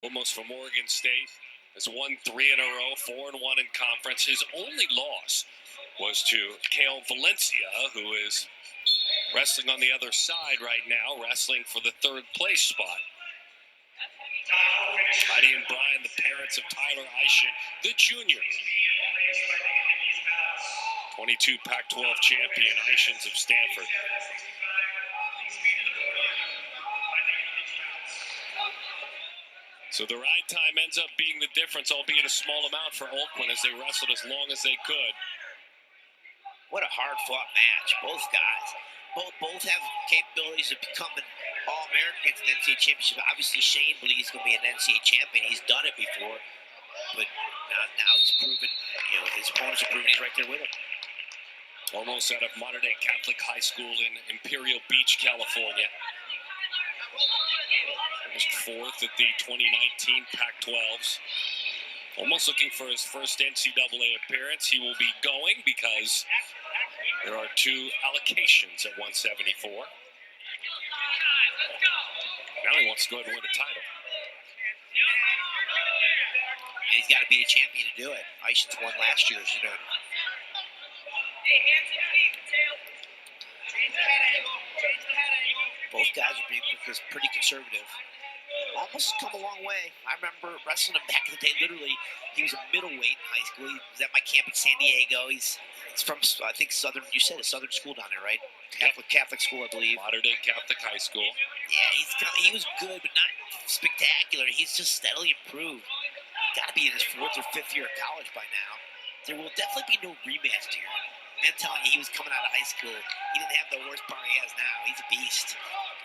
Olmos from Oregon State has won 3 in a row, 4-1 in conference. His only loss was to Kale Valencia, who is wrestling on the other side right now, wrestling for the 3rd place spot. Heidi and Brian, the parents of Tyler Eischens, the junior. 22 Pac-12 champion, Eischens of Stanford. So the ride time ends up being the difference, albeit a small amount for Oakland as they wrestled as long as they could. What a hard-fought match. Both guys. Both have capabilities of becoming All-Americans in the NCAA championship. Obviously, Shane believes he's going to be an NCAA champion. He's done it before. But now he's proven, his opponents are proving he's right there with him. Almost out of Modern Day Catholic High School in Imperial Beach, California. Finished 4th at the 2019 Pac-12s. Almost looking for his first NCAA appearance. He will be going because there are 2 allocations at 174. Now he wants to go ahead and win the title. And he's got to be a champion to do it. Eischens won last year, as you know. Both guys are being pretty conservative. Almost come a long way. I remember wrestling him back in the day. Literally, he was a middleweight in high school. He was at my camp in San Diego. He's from, I think, Southern. You said a Southern school down there, right? Catholic school, I believe. Modern Day Catholic High School. Yeah, he was good, but not spectacular. He's just steadily improved. Got to be in his 4th or 5th year of college by now. There will definitely be no rematch here. I'm telling you, he was coming out of high school. He didn't have the horsepower he has now. He's a beast.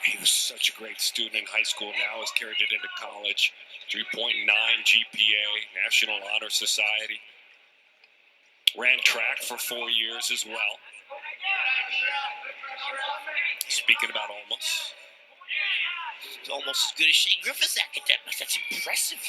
He was such a great student in high school. Now has carried it into college. 3.9 GPA, National Honor Society. Ran track for 4 years as well. Speaking about Olmos. He's almost as good as Shane Griffith's academics. That's impressive.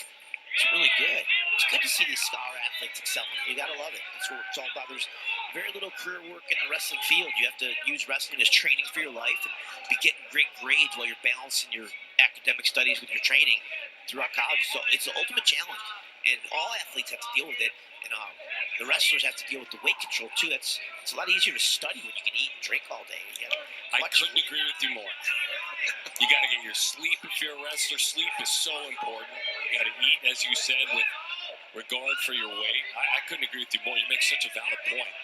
It's really good. It's good to see these scholar athletes excelling. You got to love it. That's what it's all about. There's very little career work in the wrestling field. You have to use wrestling as training for your life and be getting great grades while you're balancing your academic studies with your training throughout college. So it's the ultimate challenge. And all athletes have to deal with it. And the wrestlers have to deal with the weight control, too. It's a lot easier to study when you can eat and drink all day. I couldn't agree with you more. You got to get your sleep if you're a wrestler. Sleep is so important. You got to eat, as you said, with regard for your weight. I couldn't agree with you more. You make such a valid point.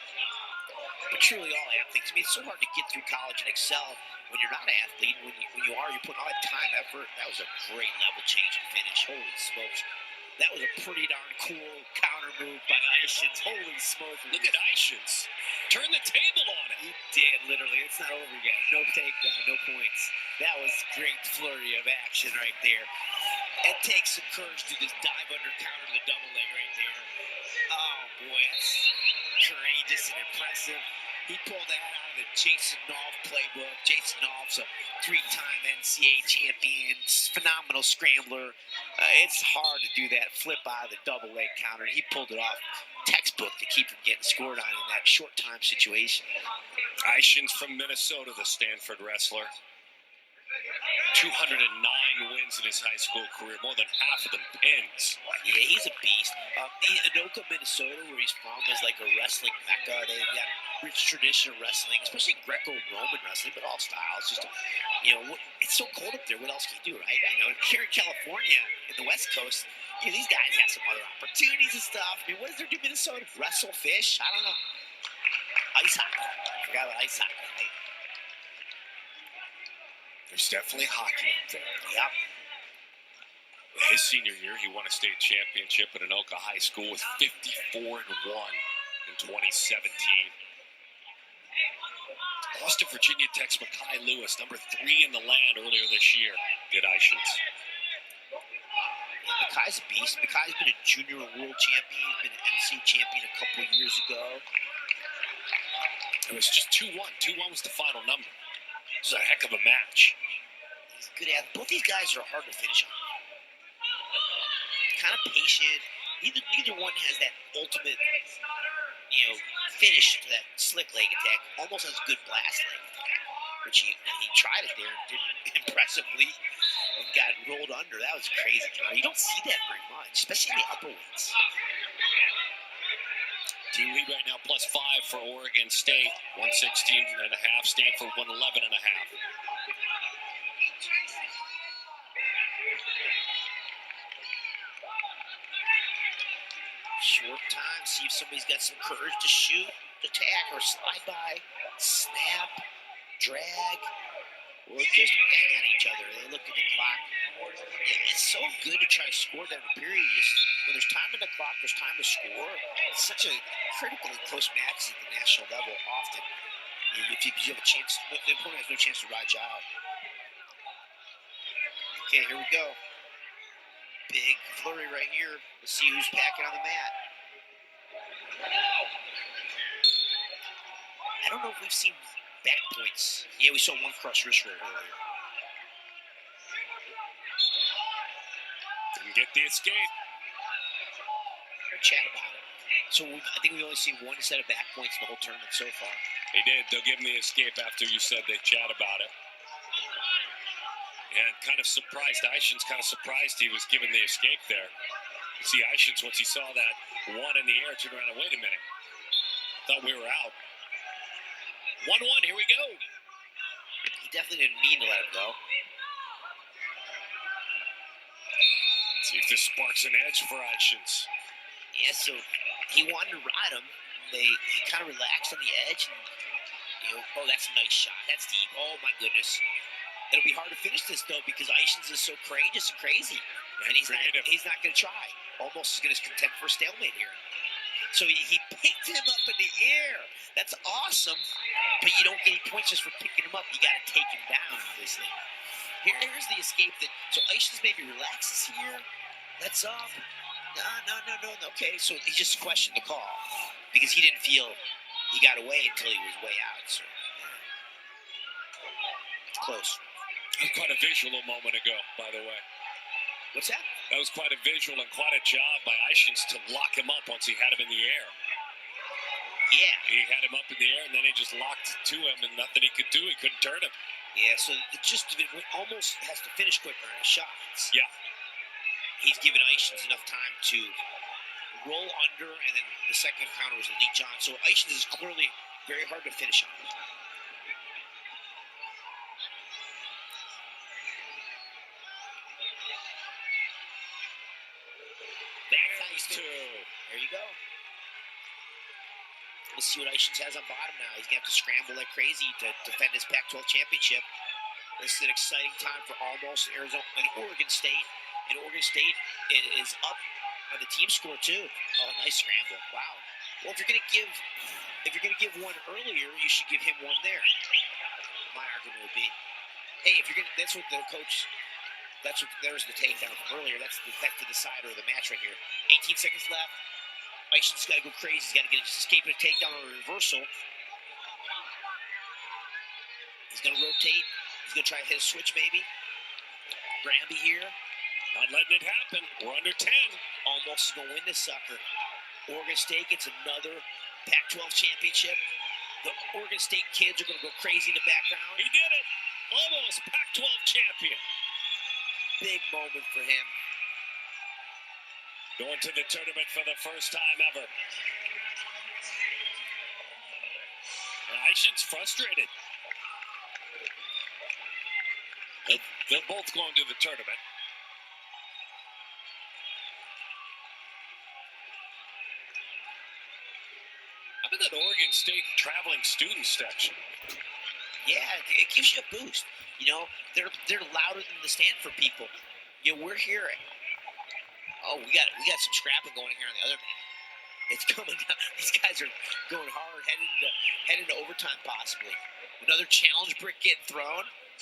But truly all athletes. I mean, it's so hard to get through college and excel when you're not an athlete. When you are, you're putting all that time, effort. That was a great level change and finish. Holy smokes. That was a pretty darn cool counter move by Eischens. Holy smokes. Look at Eischens. Turn the table on it. He did, literally. It's not over yet. No takedown, no points. That was great flurry of action right there. It takes some courage to this dive under counter to the double leg right there. Oh, boy. That's courageous and impressive. He pulled that out of the Jason Nolf playbook. Jason Nolf's a 3-time NCAA champion, phenomenal scrambler. It's hard to do that flip out of the double leg counter. He pulled it off textbook to keep him getting scored on in that short time situation. Eischens from Minnesota, the Stanford wrestler. 209 wins in his high school career, more than half of them pins. Yeah, he's a beast. Anoka, Minnesota, where he's from, is like a wrestling mecca. They got rich tradition of wrestling, especially Greco-Roman wrestling, but all styles. Just, it's so cold up there. What else can you do, right? Here in California, in the West Coast, these guys have some other opportunities and stuff. I mean, what does there do in Minnesota? Wrestle, fish? I don't know. Ice hockey. I forgot about ice hockey, right? There's definitely hockey up there. Yep. His senior year, he won a state championship at Anoka High School with 54-1 in 2017. Lost to Virginia Tech's Makai Lewis, number 3 in the land earlier this year, did Eischens. Yeah, Makai's a beast. Makai's been a junior world champion. He's been an NCAA champion a couple of years ago. It was just 2-1. 2-1 was the final number. This is a heck of a match. He's a good athlete. Both these guys are hard to finish on. Kind of patient. Neither one has that ultimate, finish to that slick leg attack. Almost has a good blast leg attack, which he tried it there and did impressively. and got rolled under. That was crazy. You don't see that very much, especially in the upper weights. Team lead right now, +5 for Oregon State. 116.5. Stanford 111.5. Short time. See if somebody's got some courage to shoot, attack, or slide by, snap, drag, or just hang on each other. They look at the clock. It's so good to try to score down the period. Just when there's time in the clock, there's time to score. It's such a critical and close match at the national level often. If you have a chance, the opponent has no chance to ride you out. Okay, here we go. Big flurry right here. Let's see who's packing on the mat. I don't know if we've seen back points. Yeah, we saw one cross wrist roll earlier. Didn't get the escape. We'll chat about it. So I think we've only seen one set of back points in the whole tournament so far. They did. They'll give him the escape after you said they chat about it. And kind of surprised, Eischens kind of surprised he was given the escape there. You see Eischens, once he saw that one in the air, turned around and wait a minute. Thought we were out. 1-1, here we go. He definitely didn't mean to let him go. Let's see if this sparks an edge for Eischens. Yeah, so he wanted to ride him. He kind of relaxed on the edge. And, oh, that's a nice shot. That's deep. Oh, my goodness. It'll be hard to finish this, though, because Eischens is so courageous and crazy. And he's not going to try. Almost is going to contend for a stalemate here. So he picked him up in the air. That's awesome. But you don't get any points just for picking him up. You got to take him down, obviously. Here's the escape. So Eischens maybe relaxes here. Let's up. No. Okay, so he just questioned the call because he didn't feel he got away until he was way out. So close. Quite a visual a moment ago, by the way. What's that? That was quite a visual and quite a job by Eischens to lock him up once he had him in the air. Yeah. He had him up in the air, and then he just locked to him, and nothing he could do. He couldn't turn him. Yeah, so it almost has to finish quicker on his shots. Yeah. He's given Eischens enough time to roll under, and then the second counter was a leech on. So Eischens is clearly very hard to finish on. There's two. There you go. Let's see what Eischens has on bottom now. He's going to have to scramble like crazy to defend his Pac-12 championship. This is an exciting time for Olmos, Arizona, and Oregon State. And Oregon State is up on the team score too. Oh, nice scramble! Wow. Well, if you're going to give one earlier, you should give him one there. My argument would be, hey, that's what the coach. There's the takedown from earlier. That's the decider of the match right here. 18 seconds left. Eischens got to go crazy. He's got to get his escape and a takedown or a reversal. He's going to rotate. He's going to try to hit a switch maybe. Granby here. Not letting it happen. We're under 10. Almost is going to win this sucker. Oregon State gets another Pac-12 championship. The Oregon State kids are going to go crazy in the background. He did it. Almost Pac-12 champion. Big moment for him. Going to the tournament for the first time ever. Eischens frustrated. They're both going to the tournament. How about that Oregon State traveling student section? Yeah, it gives you a boost. You know, they're louder than the Stanford people. You know, we're here. Oh, we got some scrapping going here on the other. It's coming down. These guys are going hard, heading into overtime possibly. Another challenge brick getting thrown.